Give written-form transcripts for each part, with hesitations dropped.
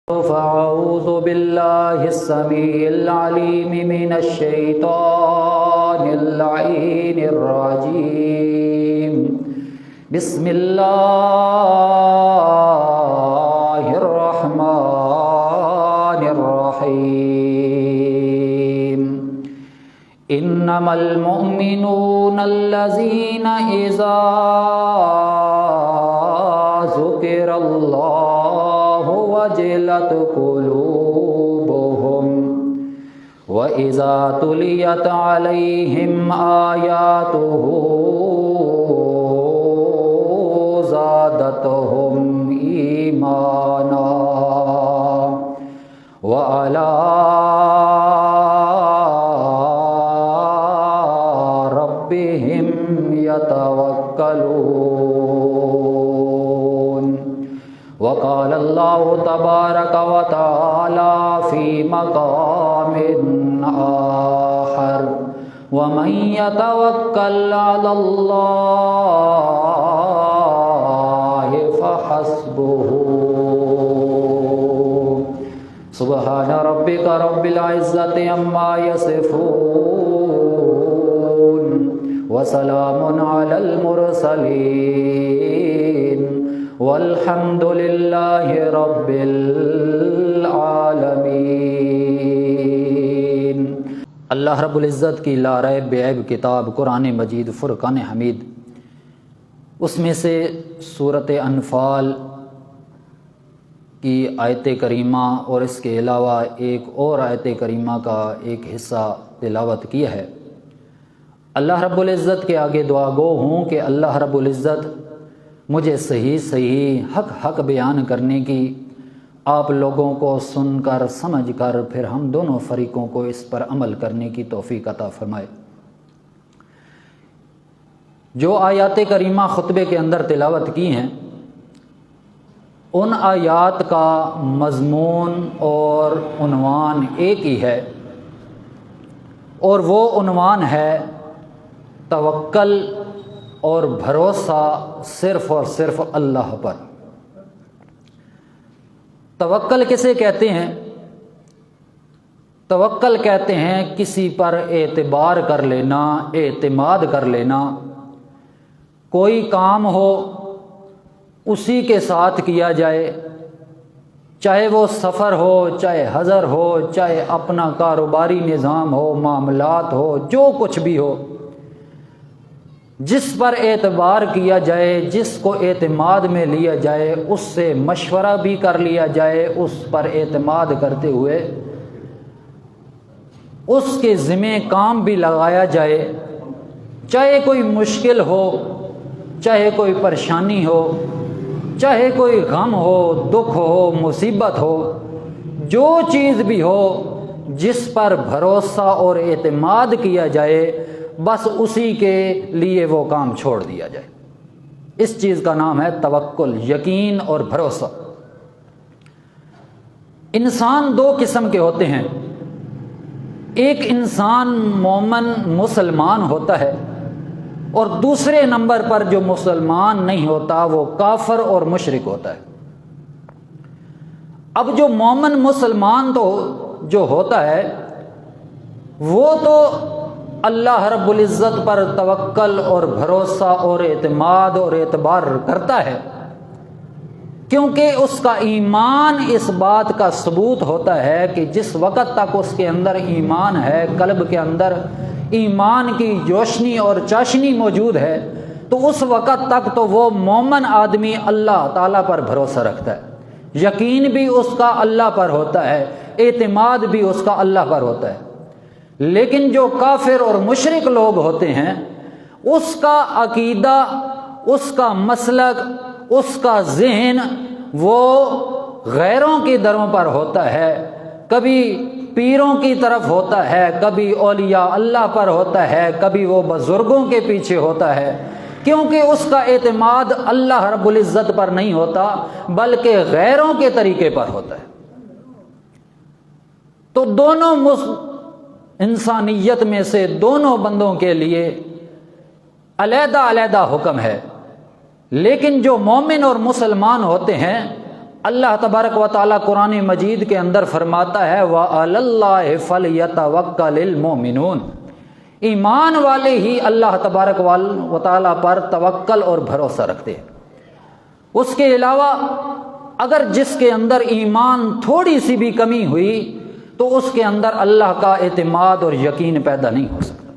فأعوذ بالله السميع العليم من الشيطان اللعين الرجيم. بسم الله الرحمن الرحيم. إنما المؤمنون الذين إذا ذكر الله وجلت قلوبهم وإذا تليت عليهم آياته زادتهم إيمانا وعلى ربهم يتوكلون. وقال الله تبارك وتعالى في مقام آخر ومن يتوكل على الله فحسبه. سبحان ربك رب العزة عما يصفون وسلام على المرسلين والحمد للہ رب العالمین. اللہ رب العزت کی لا ریب بے عیب کتاب قرآن مجید فرقان حمید، اس میں سے سورۃ انفال کی آیت کریمہ اور اس کے علاوہ ایک اور آیت کریمہ کا ایک حصہ تلاوت کیا ہے. اللہ رب العزت کے آگے دعا گو ہوں کہ اللہ رب العزت مجھے صحیح حق بیان کرنے کی، آپ لوگوں کو سن کر سمجھ کر پھر ہم دونوں فریقوں کو اس پر عمل کرنے کی توفیق عطا فرمائے. جو آیات کریمہ خطبے کے اندر تلاوت کی ہیں، ان آیات کا مضمون اور عنوان ایک ہی ہے، اور وہ عنوان ہے توکل اور بھروسہ صرف اور صرف اللہ پر. توکل کسے کہتے ہیں؟ توکل کہتے ہیں کسی پر اعتبار کر لینا، اعتماد کر لینا. کوئی کام ہو اسی کے ساتھ کیا جائے، چاہے وہ سفر ہو، چاہے حضر ہو، چاہے اپنا کاروباری نظام ہو، معاملات ہو، جو کچھ بھی ہو، جس پر اعتبار کیا جائے، جس کو اعتماد میں لیا جائے، اس سے مشورہ بھی کر لیا جائے، اس پر اعتماد کرتے ہوئے اس کے ذمہ کام بھی لگایا جائے، چاہے کوئی مشکل ہو، چاہے کوئی پریشانی ہو، چاہے کوئی غم ہو، دکھ ہو، مصیبت ہو، جو چیز بھی ہو جس پر بھروسہ اور اعتماد کیا جائے، بس اسی کے لیے وہ کام چھوڑ دیا جائے. اس چیز کا نام ہے توکل، یقین اور بھروسہ. انسان دو قسم کے ہوتے ہیں. ایک انسان مومن مسلمان ہوتا ہے، اور دوسرے نمبر پر جو مسلمان نہیں ہوتا وہ کافر اور مشرک ہوتا ہے. اب جو مومن مسلمان تو جو ہوتا ہے وہ تو اللہ رب العزت پر توکل اور بھروسہ اور اعتماد اور اعتبار کرتا ہے، کیونکہ اس کا ایمان اس بات کا ثبوت ہوتا ہے کہ جس وقت تک اس کے اندر ایمان ہے، قلب کے اندر ایمان کی جوشنی اور چاشنی موجود ہے، تو اس وقت تک تو وہ مومن آدمی اللہ تعالیٰ پر بھروسہ رکھتا ہے. یقین بھی اس کا اللہ پر ہوتا ہے، اعتماد بھی اس کا اللہ پر ہوتا ہے. لیکن جو کافر اور مشرک لوگ ہوتے ہیں، اس کا عقیدہ، اس کا مسلک، اس کا ذہن وہ غیروں کی دروں پر ہوتا ہے. کبھی پیروں کی طرف ہوتا ہے، کبھی اولیاء اللہ پر ہوتا ہے، کبھی وہ بزرگوں کے پیچھے ہوتا ہے، کیونکہ اس کا اعتماد اللہ رب العزت پر نہیں ہوتا بلکہ غیروں کے طریقے پر ہوتا ہے. تو دونوں انسانیت میں سے دونوں بندوں کے لیے علیحدہ علیحدہ حکم ہے. لیکن جو مومن اور مسلمان ہوتے ہیں اللہ تبارک و تعالیٰ قرآن مجید کے اندر فرماتا ہے وَعَلَى اللَّهِ فَلْيَتَوَكَّلِ الْمُؤْمِنُونَ، ایمان والے ہی اللہ تبارک و تعالیٰ پر توکل اور بھروسہ رکھتے ہیں۔ اس کے علاوہ اگر جس کے اندر ایمان تھوڑی سی بھی کمی ہوئی تو اس کے اندر اللہ کا اعتماد اور یقین پیدا نہیں ہو سکتا۔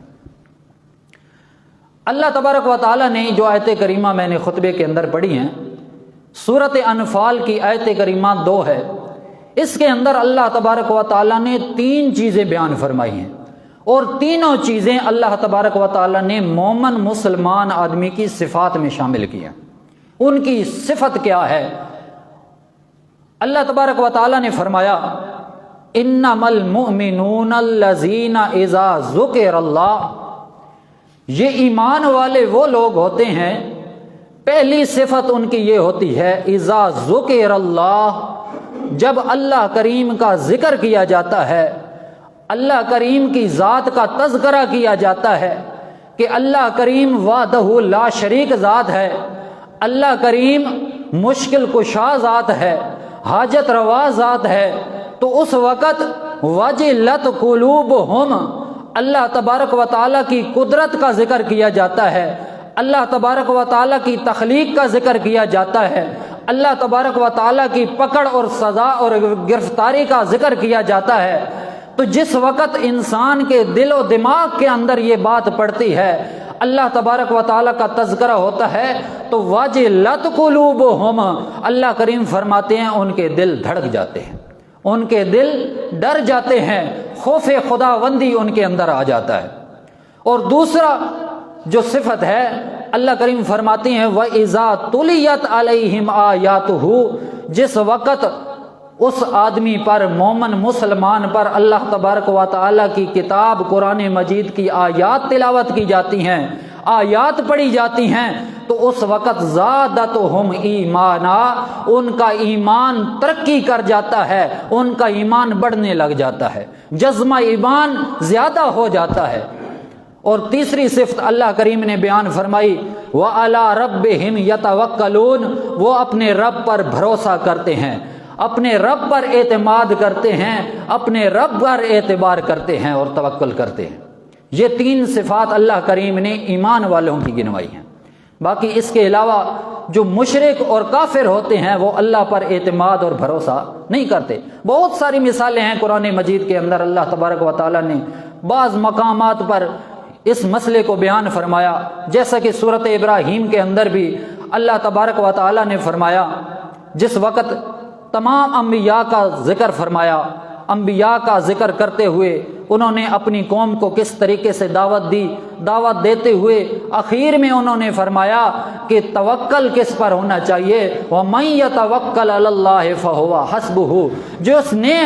اللہ تبارک و تعالیٰ نے جو آیت کریمہ میں نے خطبے کے اندر پڑھی ہیں، سورۃ انفال کی آیت کریمہ 2 ہے، اس کے اندر اللہ تبارک و تعالیٰ نے 3 چیزیں بیان فرمائی ہیں، اور تینوں چیزیں اللہ تبارک و تعالیٰ نے مومن مسلمان آدمی کی صفات میں شامل کی ہیں۔ ان کی صفت کیا ہے؟ اللہ تبارک و تعالیٰ نے فرمایا انما المؤمنون الذین اذا ذکر اللہ، یہ ایمان والے وہ لوگ ہوتے ہیں، پہلی صفت ان کی یہ ہوتی ہے اذا ذکر اللہ، جب اللہ کریم کا ذکر کیا جاتا ہے، اللہ کریم کی ذات کا تذکرہ کیا جاتا ہے کہ اللہ کریم وحدہ لا شریک ذات ہے، اللہ کریم مشکل کشا ذات ہے، حاجت روا ذات ہے، تو اس وقت وجلت قلوبہم، اللہ تبارک و تعالیٰ کی قدرت کا ذکر کیا جاتا ہے، اللہ تبارک و تعالیٰ کی تخلیق کا ذکر کیا جاتا ہے، اللہ تبارک و تعالیٰ کی پکڑ اور سزا اور گرفتاری کا ذکر کیا جاتا ہے۔ تو جس وقت انسان کے دل و دماغ کے اندر یہ بات پڑتی ہے، اللہ تبارک و تعالیٰ کا تذکرہ ہوتا ہے، تو وجلت قلوبہم، اللہ کریم فرماتے ہیں ان کے دل دھڑک جاتے ہیں، ان کے دل ڈر جاتے ہیں، خوف خداوندی ان کے اندر آ جاتا ہے۔ اور دوسرا جو صفت ہے، اللہ کریم فرماتے ہیں وَإِذَا تُلِيَتْ عَلَيْهِمْ آيَاتُهُ، جس وقت اس آدمی پر، مومن مسلمان پر اللہ تبارک و تعالیٰ کی کتاب قرآن مجید کی آیات تلاوت کی جاتی ہیں، آیات پڑھی جاتی ہیں، تو اس وقت زادتہم ایمانا، ان کا ایمان ترقی کر جاتا ہے، ان کا ایمان بڑھنے لگ جاتا ہے، جذبہ ایمان زیادہ ہو جاتا ہے۔ اور تیسری صفت اللہ کریم نے بیان فرمائی وَعَلَىٰ رَبِّهِمْ يَتَوَكَّلُونَ، وہ اپنے رب پر بھروسہ کرتے ہیں، اپنے رب پر اعتماد کرتے ہیں، اپنے رب پر اعتبار کرتے ہیں اور توکل کرتے ہیں۔ یہ 3 صفات اللہ کریم نے ایمان والوں کی گنوائی ہیں۔ باقی اس کے علاوہ جو مشرک اور کافر ہوتے ہیں وہ اللہ پر اعتماد اور بھروسہ نہیں کرتے۔ بہت ساری مثالیں ہیں قرآن مجید کے اندر، اللہ تبارک و تعالیٰ نے بعض مقامات پر اس مسئلے کو بیان فرمایا، جیسا کہ سورۃ ابراہیم کے اندر بھی اللہ تبارک و تعالیٰ نے فرمایا، جس وقت تمام انبیاء کا ذکر فرمایا، انبیاء کا ذکر کرتے ہوئے انہوں نے اپنی قوم کو کس طریقے سے دعوت دی، دعوت دیتے ہوئے آخر میں انہوں نے فرمایا کہ توکل کس پر ہونا چاہیے، وَمَن يَتَوَكَّلْ عَلَى اللَّهِ فَهُوَ حَسْبُهُ، جس نے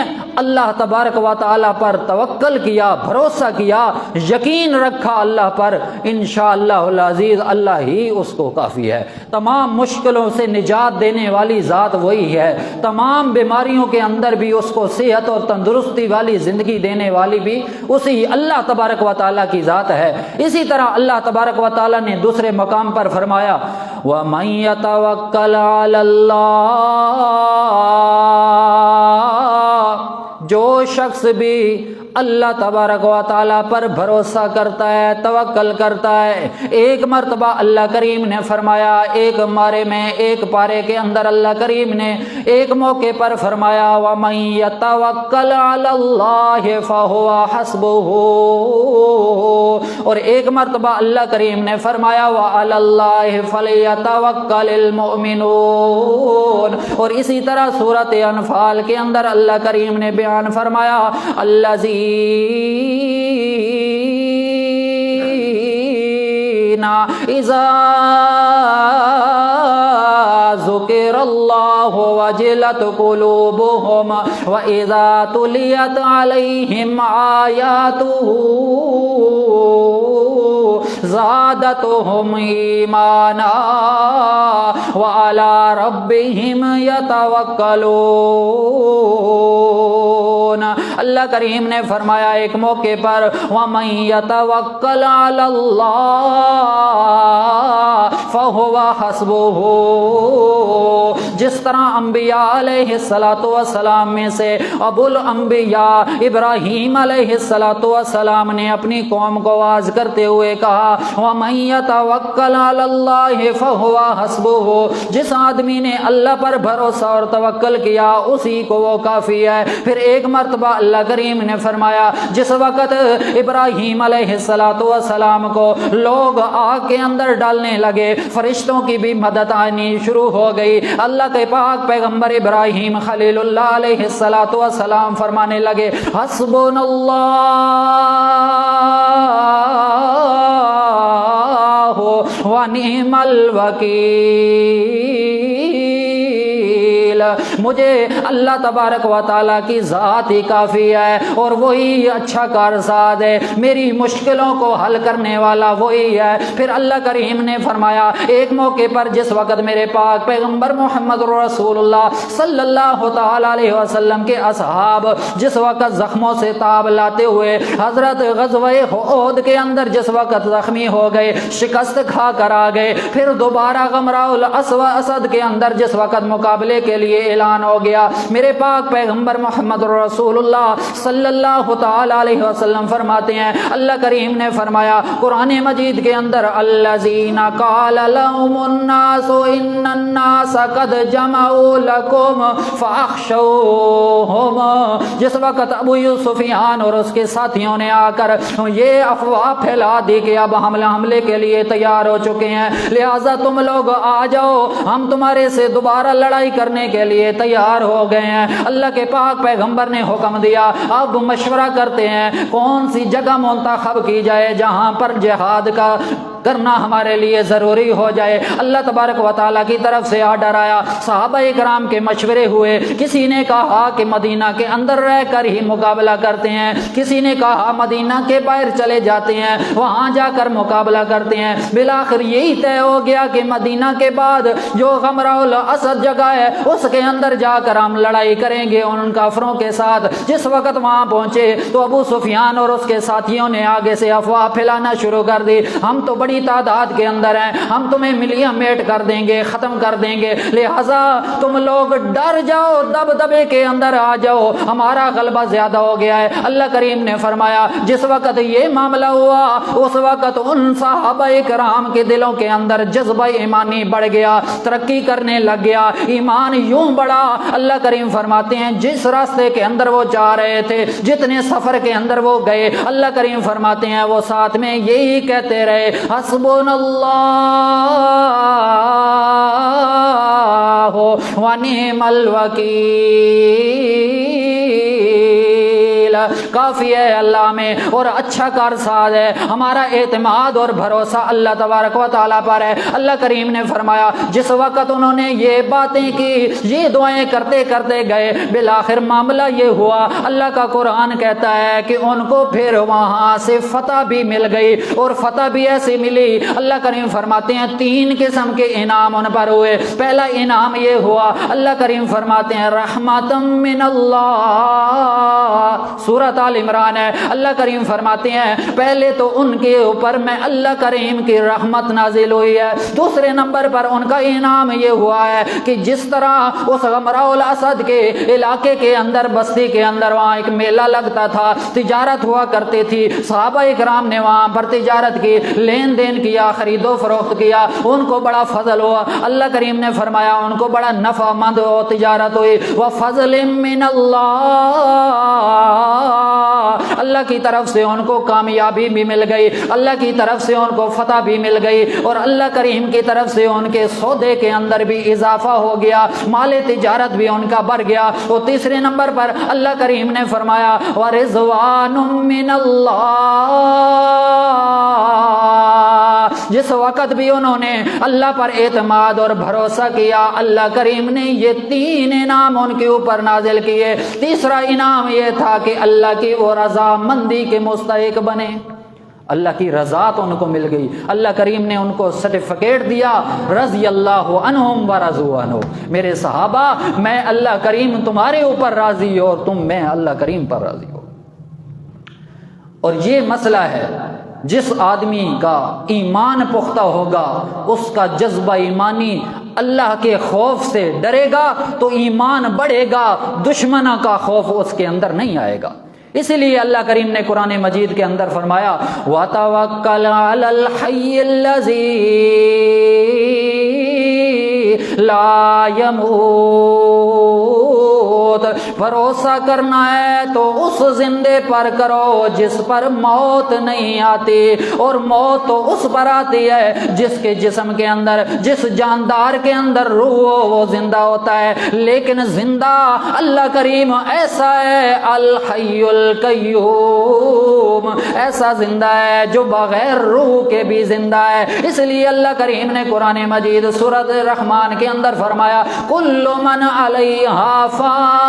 اللہ تبارک و تعالیٰ پر توکل کیا، بھروسہ کیا، یقین رکھا اللہ پر، انشاءاللہ العزیز اللہ ہی اس کو کافی ہے۔ تمام مشکلوں سے نجات دینے والی ذات وہی ہے، تمام بیماریوں کے اندر بھی اس کو صحت اور تندرستی والی زندگی دینے والی بھی اسی اللہ تبارک و تعالیٰ کی ذات ہے۔ اسی طرح اللہ تبارک و تعالیٰ نے دوسرے مقام پر فرمایا وَمَن يَتَوَكَّلْ عَلَى اللَّهِ، جو شخص بھی اللہ تبارک و تعالیٰ پر بھروسہ کرتا ہے، توکل کرتا ہے۔ ایک مرتبہ اللہ کریم نے فرمایا، ایک مارے میں، ایک پارے کے اندر اللہ کریم نے ایک موقع پر فرمایا وَمَن يَتَوَكَّلْ عَلَى اللَّهِ فَهُوَ حَسْبُهُ، اور ایک مرتبہ اللہ کریم نے فرمایا وَعَلَى اللَّهِ فَلْيَتَوَكَّلِ الْمُؤْمِنُونَ، اور اسی طرح سورۃ انفال کے اندر اللہ کریم نے بیان فرمایا الذین اذا ذکر اللہ وجلت قلوبہم واذا تلیت علیہم آیاتہ زادتہم ایمانا وعلی ربہم یتوکلون۔ اللہ کریم نے فرمایا ایک موقع پر وَمَن يَتَوَكَّلْ عَلَى اللَّهِ فہو حسبہ، جس طرح انبیاء علیہ السلام میں سے ابو الانبیاء ابراہیم علیہ السلام نے اپنی قوم کو واعظ کرتے ہوئے کہا وَمَن يَتَوَكَّلْ عَلَى اللَّهِ فَهُوَ حَسْبُهُ، جس آدمی نے اللہ پر بھروسہ اور توکل کیا اسی کو وہ کافی ہے۔ پھر ایک مرتبہ اللہ کریم نے فرمایا جس وقت ابراہیم علیہ السلام کو لوگ آگ کے اندر ڈالنے لگے، فرشتوں کی بھی مدد آنی شروع ہو گئی، اللہ کے پاک پیغمبر ابراہیم خلیل اللہ علیہ السلام فرمانے لگے حسبنا اللہ ونعم الوکیل، مجھے اللہ تبارک و تعالیٰ کی ذات ہی کافی ہے اور وہی اچھا کارساز ہے، میری مشکلوں کو حل کرنے والا وہی ہے۔ پھر اللہ کریم نے فرمایا ایک موقع پر جس وقت میرے پاک پیغمبر محمد رسول اللہ صلی اللہ تعالیٰ علیہ وسلم کے اصحاب جس وقت زخموں سے تاب لاتے ہوئے حضرت غزوہ احد کے اندر جس وقت زخمی ہو گئے، شکست کھا کر آ گئے، پھر دوبارہ غمرہ الاسد کے اندر جس وقت مقابلے کے لیے اعلان ہو گیا، میرے پاک پیغمبر محمد رسول اللہ صلی اللہ تعالی علیہ وسلم فرماتے ہیں اللہ کریم نے فرمایا قرآن مجید کے اندر الذین قال لهم الناس ان الناس قد جمعوا لكم فاخشوهم، جس وقت ابو سفیان اور اس کے ساتھیوں نے آ کر یہ افواہ پھیلا دی کہ اب حملے کے لیے تیار ہو چکے ہیں، لہٰذا تم لوگ آ جاؤ، ہم تمہارے سے دوبارہ لڑائی کرنے کے لیے تیار ہو گئے ہیں۔ اللہ کے پاک پیغمبر نے حکم دیا اب مشورہ کرتے ہیں کون سی جگہ منتخب کی جائے جہاں پر جہاد کا کرنا ہمارے لیے ضروری ہو جائے۔ اللہ تبارک و تعالیٰ کی طرف سے آرڈر آیا، صحابہ اکرام کے مشورے ہوئے، کسی نے کہا کہ مدینہ کے اندر رہ کر ہی مقابلہ کرتے ہیں، کسی نے کہا مدینہ کے باہر چلے جاتے ہیں وہاں جا کر مقابلہ کرتے ہیں، بالآخر یہی طے ہو گیا کہ مدینہ کے بعد جو غمرہ الاسد جگہ ہے اس کے اندر جا کر ہم لڑائی کریں گے ان کافروں کے ساتھ۔ جس وقت وہاں پہنچے تو ابو سفیان اور اس کے ساتھیوں نے آگے سے افواہ پھیلانا شروع کر دی، ہم تو بڑی تعداد کے اندر ہیں، ہم تمہیں ملیاں میٹ کر دیں گے، ختم کر دیں گے، لہذا تم لوگ ڈر جاؤ، دبدبے کے اندر آ جاؤ، ہمارا غلبہ زیادہ ہو گیا ہے۔ اللہ کریم نے فرمایا جس وقت یہ معاملہ ہوا اس وقت ان صحابہ کرام کے دلوں کے اندر جذبہ ایمانی بڑھ گیا، ترقی کرنے لگ گیا، ایمان یوں بڑھا۔ اللہ کریم فرماتے ہیں جس راستے کے اندر وہ جا رہے تھے، جتنے سفر کے اندر وہ گئے، اللہ کریم فرماتے ہیں وہ ساتھ میں یہی کہتے رہے حسبنا اللہ ونعم الوکیل، کافی ہے اللہ میں اور اچھا کارساز ہے، ہمارا اعتماد اور بھروسہ اللہ تبارک و تعالیٰ پر ہے۔ اللہ کریم نے فرمایا جس وقت انہوں نے یہ باتیں کی، یہ دعائیں کرتے کرتے گئے، بالآخر معاملہ یہ ہوا، اللہ کا قرآن کہتا ہے کہ ان کو پھر وہاں سے فتح بھی مل گئی، اور فتح بھی ایسی ملی، اللہ کریم فرماتے ہیں 3 قسم کے انعام ان پر ہوئے۔ پہلا انعام یہ ہوا، اللہ کریم فرماتے ہیں رحمت من اللہ، سورۃ آل عمران ہے، اللہ کریم فرماتے ہیں پہلے تو ان کے اوپر میں اللہ کریم کی رحمت نازل ہوئی ہے، دوسرے نمبر پر ان کا انعام یہ ہوا ہے کہ جس طرح اس غمرہ الاسد کے علاقے کے اندر، بستی کے اندر وہاں ایک میلہ لگتا تھا، تجارت ہوا کرتی تھی، صحابہ اکرام نے وہاں پر تجارت کی، لین دین کیا، خرید و فروخت کیا، ان کو بڑا فضل ہوا، اللہ کریم نے فرمایا ان کو بڑا نفع مند ہو تجارت ہوئی، وَفَضْلٍ مِّنَ اللَّهِ، اللہ کی طرف سے ان کو کامیابی بھی مل گئی، اللہ کی طرف سے ان کو فتح بھی مل گئی، اور اللہ کریم کی طرف سے ان کے سودے کے اندر بھی اضافہ ہو گیا، مال تجارت بھی ان کا بڑھ گیا۔ اور تیسرے نمبر پر اللہ کریم نے فرمایا وَرِضْوَانٌ مِّنَ اللَّهِ، جس وقت بھی انہوں نے اللہ پر اعتماد اور بھروسہ کیا، اللہ کریم نے یہ 3 انعام ان کے اوپر نازل کیے۔ تیسرا انعام یہ تھا کہ اللہ کی وہ رضا مندی کے مستحق بنے، اللہ کی رضا تو ان کو مل گئی، اللہ کریم نے ان کو سرٹیفکیٹ دیا رضی اللہ عنہم ورضوا عنہ، میرے صحابہ میں اللہ کریم تمہارے اوپر راضی ہو اور تم میں اللہ کریم پر راضی ہو۔ اور یہ مسئلہ ہے جس آدمی کا ایمان پختہ ہوگا، اس کا جذبہ ایمانی اللہ کے خوف سے ڈرے گا تو ایمان بڑھے گا، دشمنوں کا خوف اس کے اندر نہیں آئے گا۔ اسی لیے اللہ کریم نے قرآن مجید کے اندر فرمایا وَتَوَكَّلْ عَلَى الْحَيِّ الَّذِي لَا يَمُوتُ، بھروسہ کرنا ہے تو اس زندے پر کرو جس پر موت نہیں آتی، اور موت تو اس پر آتی ہے جس کے جسم کے اندر، جس جاندار کے اندر روح ہو وہ زندہ ہوتا ہے، لیکن زندہ اللہ کریم ایسا ہے الحی القیوم، ایسا زندہ ہے جو بغیر روح کے بھی زندہ ہے۔ اس لیے اللہ کریم نے قرآن مجید سورۃ الرحمن کے اندر فرمایا کل من علیہا فان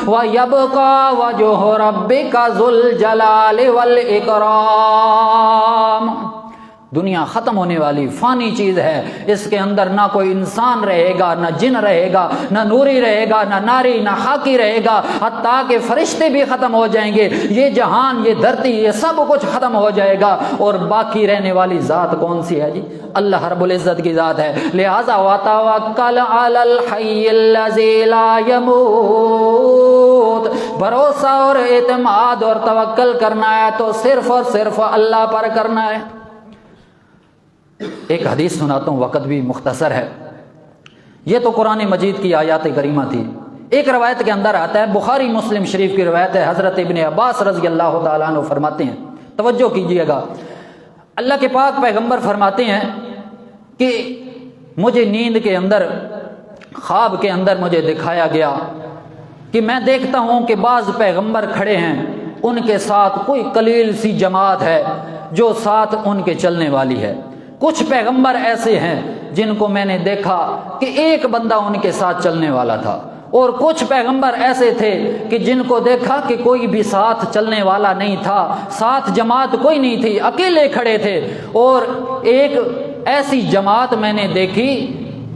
ویبقى وجہ ربک ذو الجلال والاکرام۔ دنیا ختم ہونے والی فانی چیز ہے، اس کے اندر نہ کوئی انسان رہے گا، نہ جن رہے گا، نہ نوری رہے گا، نہ ناری، نہ خاکی رہے گا، حتیٰ کہ فرشتے بھی ختم ہو جائیں گے، یہ جہان، یہ دھرتی، یہ سب کچھ ختم ہو جائے گا، اور باقی رہنے والی ذات کون سی ہے جی؟ اللہ رب العزت کی ذات ہے۔ لہذا وَتَوَكَّلْ عَلَى الْحَيِّ الَّذِي لَا يَمُوتُ، بھروسہ اور اعتماد اور توکل کرنا ہے تو صرف اور صرف اللہ پر کرنا ہے۔ ایک حدیث سناتا ہوں، وقت بھی مختصر ہے۔ یہ تو قرآن مجید کی آیات کریمہ تھی۔ ایک روایت کے اندر آتا ہے، بخاری مسلم شریف کی روایت ہے، حضرت ابن عباس رضی اللہ تعالیٰ عنہ فرماتے ہیں، توجہ کیجئے گا، اللہ کے پاک پیغمبر فرماتے ہیں کہ مجھے نیند کے اندر، خواب کے اندر مجھے دکھایا گیا کہ میں دیکھتا ہوں کہ بعض پیغمبر کھڑے ہیں، ان کے ساتھ کوئی قلیل سی جماعت ہے جو ساتھ ان کے چلنے والی ہے۔ کچھ پیغمبر ایسے ہیں جن کو میں نے دیکھا کہ ایک بندہ ان کے ساتھ چلنے والا تھا، اور کچھ پیغمبر ایسے تھے کہ جن کو دیکھا کہ کوئی بھی ساتھ چلنے والا نہیں تھا، ساتھ جماعت کوئی نہیں تھی، اکیلے کھڑے تھے۔ اور ایک ایسی جماعت میں نے دیکھی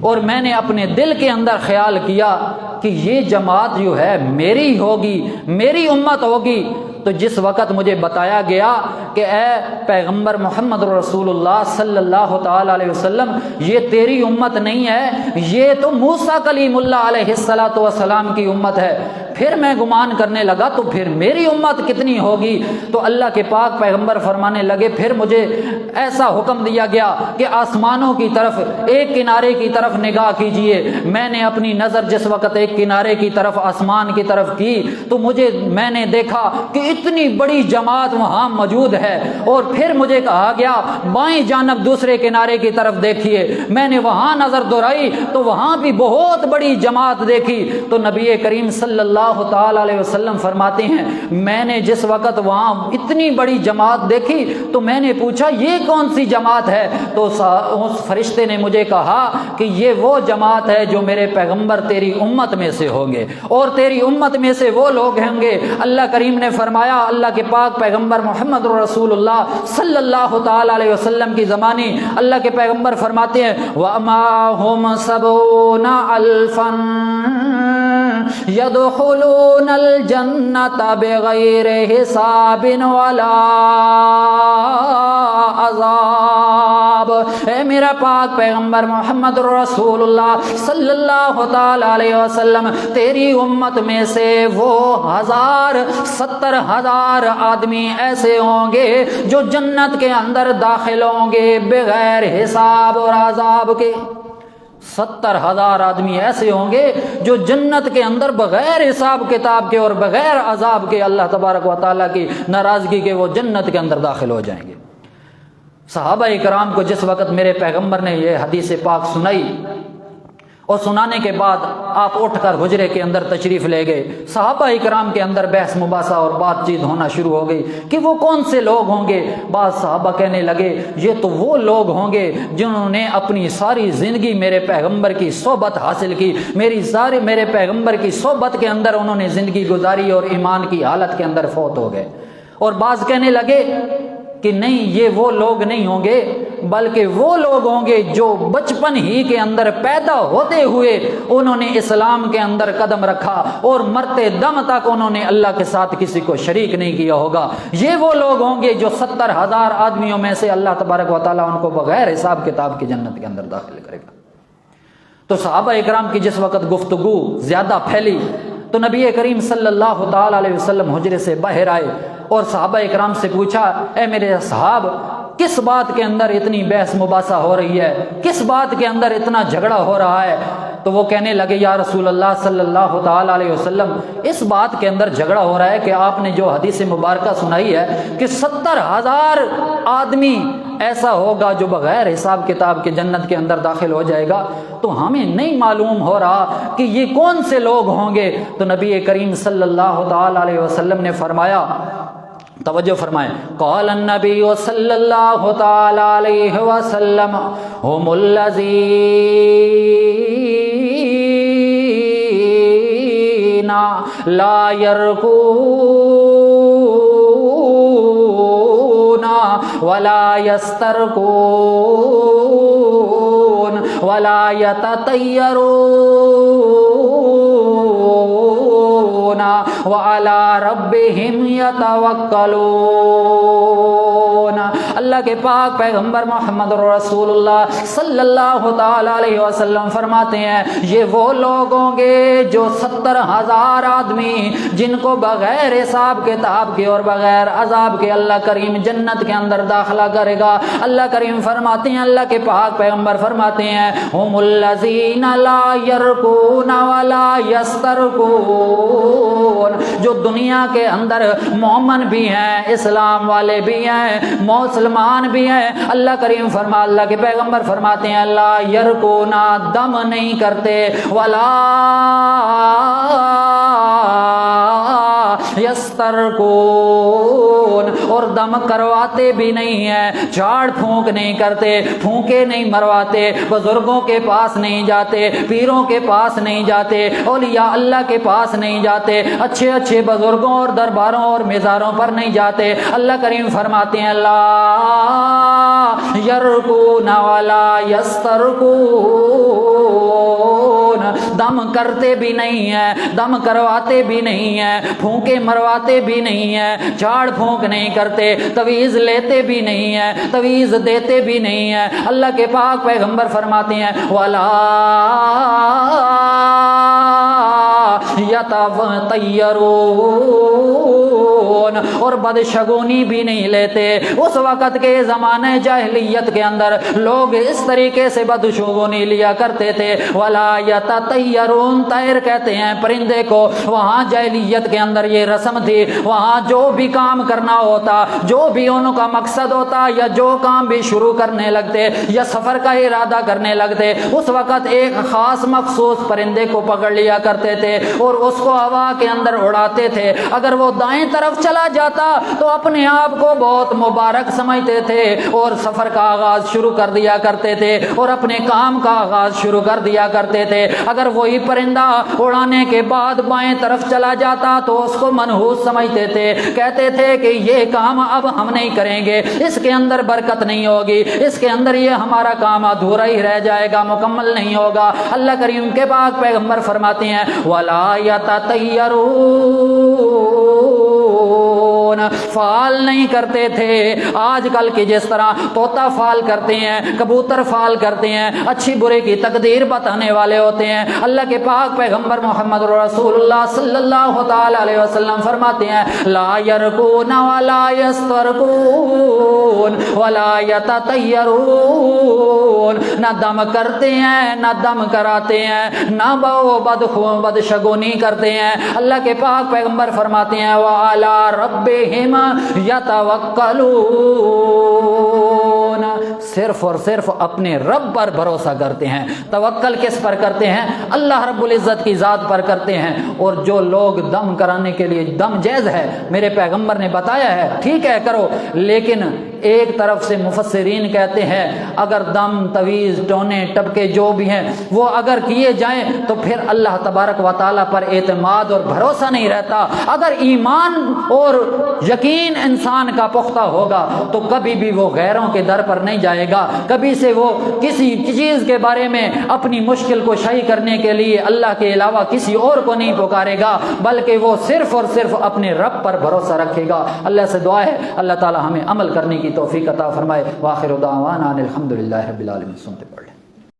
اور میں نے اپنے دل کے اندر خیال کیا کہ یہ جماعت جو ہے میری ہوگی، میری امت ہوگی۔ تو جس وقت مجھے بتایا گیا کہ اے پیغمبر محمد رسول اللہ صلی اللہ تعالی علیہ وسلم، یہ تیری امت نہیں ہے، یہ تو موسیٰ کلیم اللہ علیہ السلام کی امت ہے، پھر میں گمان کرنے لگا تو پھر میری امت کتنی ہوگی؟ تو اللہ کے پاک پیغمبر فرمانے لگے، پھر مجھے ایسا حکم دیا گیا کہ آسمانوں کی طرف، ایک کنارے کی طرف نگاہ کیجئے۔ میں نے اپنی نظر جس وقت ایک کنارے کی طرف، آسمان کی طرف کی تو میں نے دیکھا کہ اتنی بڑی جماعت وہاں موجود ہے، اور پھر مجھے کہا گیا بائیں جانب دوسرے کنارے کی طرف دیکھیے۔ میں نے وہاں نظر دوڑائی تو وہاں بھی بہت بڑی جماعت دیکھی۔ تو نبی کریم صلی اللہ تعالی علیہ وسلم فرماتے ہیں میں نے جس وقت وہاں اتنی بڑی جماعت دیکھی تو میں نے پوچھا یہ کون سی جماعت ہے؟ تو اس فرشتے نے مجھے کہا کہ یہ وہ جماعت ہے جو میرے پیغمبر تیری امت میں سے ہوں گے، اور تیری امت میں سے وہ لوگ ہوں گے۔ اللہ کریم نے فرمایا، اللہ کے پاک پیغمبر محمد رسول اللہ صلی اللہ تعالی علیہ وسلم کی زمانی اللہ کے پیغمبر فرماتے ہیں وَأَمَاهُمْ سَبْعُونَ أَلْفًا يَدْخُلُونَ الْجَنَّةَ بِغَيْرِ حِسَابٍ وَلَا عَذَابٍ۔ اے میرا پاک پیغمبر محمد رسول اللہ صلی اللہ تعالی علیہ وسلم، تیری امت میں سے وہ 70,000 آدمی ایسے ہوں گے جو جنت کے اندر داخل ہوں گے بغیر حساب اور عذاب کے۔ 70,000 آدمی ایسے ہوں گے جو جنت کے اندر بغیر حساب کتاب کے اور بغیر عذاب کے، اللہ تبارک و تعالیٰ کی ناراضگی کے، وہ جنت کے اندر داخل ہو جائیں گے۔ صحابہ کرام کو جس وقت میرے پیغمبر نے یہ حدیث پاک سنائی اور سنانے کے بعد آپ اٹھ کر حجرے کے اندر تشریف لے گئے، صحابہ کرام کے اندر بحث مباحثہ اور بات چیت ہونا شروع ہو گئی کہ وہ کون سے لوگ ہوں گے۔ بعض صحابہ کہنے لگے یہ تو وہ لوگ ہوں گے جنہوں نے اپنی ساری زندگی میرے پیغمبر کی صحبت حاصل کی، میرے پیغمبر کی صحبت کے اندر انہوں نے زندگی گزاری اور ایمان کی حالت کے اندر فوت ہو گئے۔ اور بعض کہنے لگے کہ نہیں، یہ وہ لوگ نہیں ہوں گے بلکہ وہ لوگ ہوں گے جو بچپن ہی کے اندر پیدا ہوتے ہوئے انہوں نے اسلام کے اندر قدم رکھا اور مرتے دم تک انہوں نے اللہ کے ساتھ کسی کو شریک نہیں کیا ہوگا۔ یہ وہ لوگ ہوں گے جو 70,000 آدمیوں میں سے اللہ تبارک و تعالیٰ ان کو بغیر حساب کتاب کی جنت کے اندر داخل کرے گا۔ تو صحابہ اکرام کی جس وقت گفتگو زیادہ پھیلی تو نبی کریم صلی اللہ تعالی علیہ وسلم حجرے سے باہر آئے اور صحابہ اکرام سے پوچھا، اے میرے اصحاب، کس بات کے اندر اتنی بحث مباحثہ ہو رہی ہے، کس بات کے اندر اتنا جھگڑا ہو رہا ہے؟ تو وہ کہنے لگے، یا رسول اللہ صلی اللہ تعالی علیہ وسلم، اس بات کے اندر جھگڑا ہو رہا ہے کہ آپ نے جو حدیث مبارکہ سنائی ہے کہ 70,000 آدمی ایسا ہوگا جو بغیر حساب کتاب کے جنت کے اندر داخل ہو جائے گا، تو ہمیں نہیں معلوم ہو رہا کہ یہ کون سے لوگ ہوں گے۔ تو نبی کریم صلی اللہ تعالی علیہ وسلم نے فرمایا، توجہ فرمائیں، قال النبی صلی اللہ تعالی علیہ وسلم هم الذین لا یرقون ولا یسترقون ولا یتطیرون وعلی ربہم یتوکلون۔ اللہ کے پاک پیغمبر محمد رسول اللہ صلی اللہ تعالی علیہ وسلم فرماتے ہیں، یہ وہ لوگ ہوں گے جو 70,000 آدمی جن کو بغیر حساب کتاب کے اور بغیر عذاب کے اللہ کریم جنت کے اندر داخلہ کرے گا۔ اللہ کریم فرماتے ہیں، اللہ کے پاک پیغمبر فرماتے ہیں، ہم الذین لا یرقون ولا یسترقون، جو دنیا کے اندر مومن بھی ہیں، اسلام والے بھی ہیں، مسلمان بھی ہیں۔ اللہ کریم اللہ کے پیغمبر فرماتے ہیں، لا یرقونا، دم نہیں کرتے، ولا یسترقون، اور دم کرواتے بھی نہیں ہیں، جھاڑ پھونک نہیں کرتے، پھونکے نہیں مرواتے، بزرگوں کے پاس نہیں جاتے، پیروں کے پاس نہیں جاتے، اولیاء اللہ کے پاس نہیں جاتے، اچھے اچھے بزرگوں اور درباروں اور مزاروں پر نہیں جاتے۔ اللہ کریم فرماتے ہیں، لا یرقون ولا یسترقون، دم کرتے بھی نہیں ہیں، دم کرواتے بھی نہیں ہیں، پھونکے مرواتے بھی نہیں ہیں، جھاڑ پھونک نہیں کرتے، تویز لیتے بھی نہیں ہیں، تویز دیتے بھی نہیں ہیں۔ اللہ کے پاک پیغمبر فرماتے ہیں، ولا یتطیرون، اور بدشگونی بھی نہیں لیتے۔ اس وقت کے زمانے جاہلیت کے اندر لوگ اس طریقے سے بدشگونی لیا کرتے تھے۔ ولا یتطیرون، طیر کہتے ہیں پرندے کو، وہاں جاہلیت کے اندر یہ رسم تھی، وہاں جو بھی کام کرنا ہوتا، جو بھی ان کا مقصد ہوتا، یا جو کام بھی شروع کرنے لگتے یا سفر کا ارادہ کرنے لگتے، اس وقت ایک خاص مخصوص پرندے کو پکڑ لیا کرتے تھے اور اس کو ہوا کے اندر اڑاتے تھے۔ اگر وہ دائیں طرف چلا جاتا تو اپنے آپ کو بہت مبارک سمجھتے تھے اور سفر کا آغاز شروع کر دیا کرتے تھے اور اپنے کام کا آغاز شروع کر دیا کرتے تھے۔ اگر وہی پرندہ اڑانے کے بعد بائیں طرف چلا جاتا تو اس کو منحوس سمجھتے تھے، کہتے تھے کہ یہ کام اب ہم نہیں کریں گے، اس کے اندر برکت نہیں ہوگی، اس کے اندر یہ ہمارا کام ادھورا ہی رہ جائے گا، مکمل نہیں ہوگا۔ اللہ کریم کے پاک پیغمبر فرماتے ہیں، ولا یتطیرون، فال نہیں کرتے تھے آج کل کی جس طرح طوطا فال کرتے ہیں، کبوتر فال کرتے ہیں، اچھی برے کی تقدیر بتانے والے ہوتے ہیں۔ اللہ کے پاک پیغمبر محمد رسول اللہ صلی اللہ تعالی علیہ وسلم فرماتے ہیں، لا یرقون ولا یسترقون ولا یتطیرون، نہ دم کرتے ہیں نہ دم کراتے ہیں، نہ بدشگونی کرتے ہیں۔ اللہ کے پاک پیغمبر فرماتے ہیں، وعلی ربہم یتوکلون، صرف اور صرف اپنے رب پر بھروسہ کرتے ہیں۔ توکل کس پر کرتے ہیں؟ اللہ رب العزت کی ذات پر کرتے ہیں۔ اور جو لوگ دم کرانے کے لیے، دم جائز ہے، میرے پیغمبر نے بتایا ہے، ٹھیک ہے کرو، لیکن ایک طرف سے مفسرین کہتے ہیں اگر دم تویز ٹونے ٹپکے جو بھی ہیں وہ اگر کیے جائیں تو پھر اللہ تبارک و تعالیٰ پر اعتماد اور بھروسہ نہیں رہتا۔ اگر ایمان اور یقین انسان کا پختہ ہوگا تو کبھی بھی وہ غیروں کے در پر نہیں جائے گا، کبھی سے وہ کسی چیز کے بارے میں اپنی مشکل کو شائع کرنے کے لیے اللہ کے علاوہ کسی اور کو نہیں پکارے گا، بلکہ وہ صرف اور صرف اپنے رب پر بھروسہ رکھے گا۔ اللہ سے دعا ہے اللہ تعالی ہمیں عمل کرنے کی توفیق عطا فرمائے۔ وآخر دعوانا الحمدللہ رب العالمین۔ سنتے پڑھ